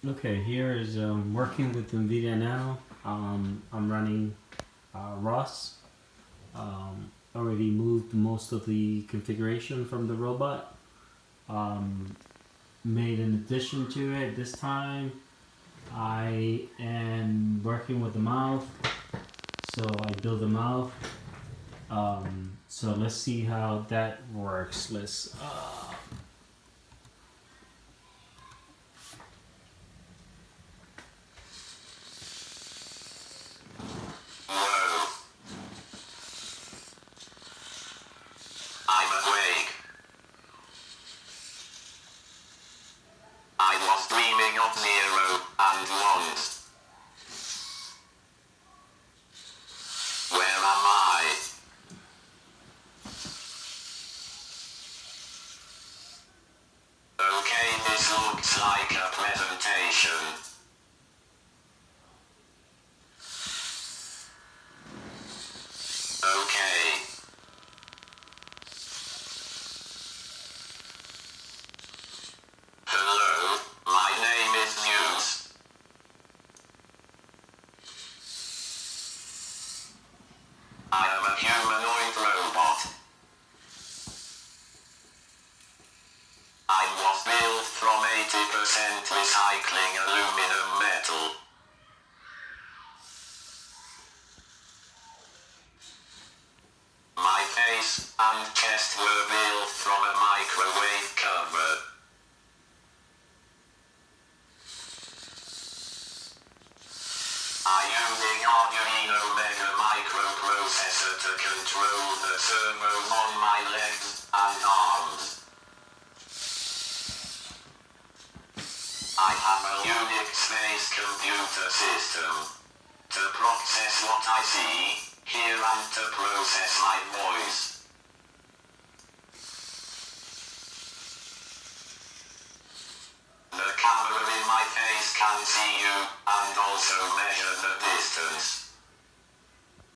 Okay, here is working with NVIDIA now. I'm running ROS. Already moved most of the configuration from the robot. Made an addition to it this time. I am working with the mouth, so I build the mouth. So let's see how that works. Let's Whoa. I'm awake. I was dreaming of zero and ones. Where am I? Okay, this looks like a presentation. Okay. Hello, my name is News. I am a humanoid robot. I was built from 80% recycling aluminum metal. My face and chest were built from a microwave cover. I using Arduino Mega microprocessor to control the servos on my legs and arms. I have a Unix space computer system to process what I see, hear and to process my voice. The camera in my face can see you and also measure the distance.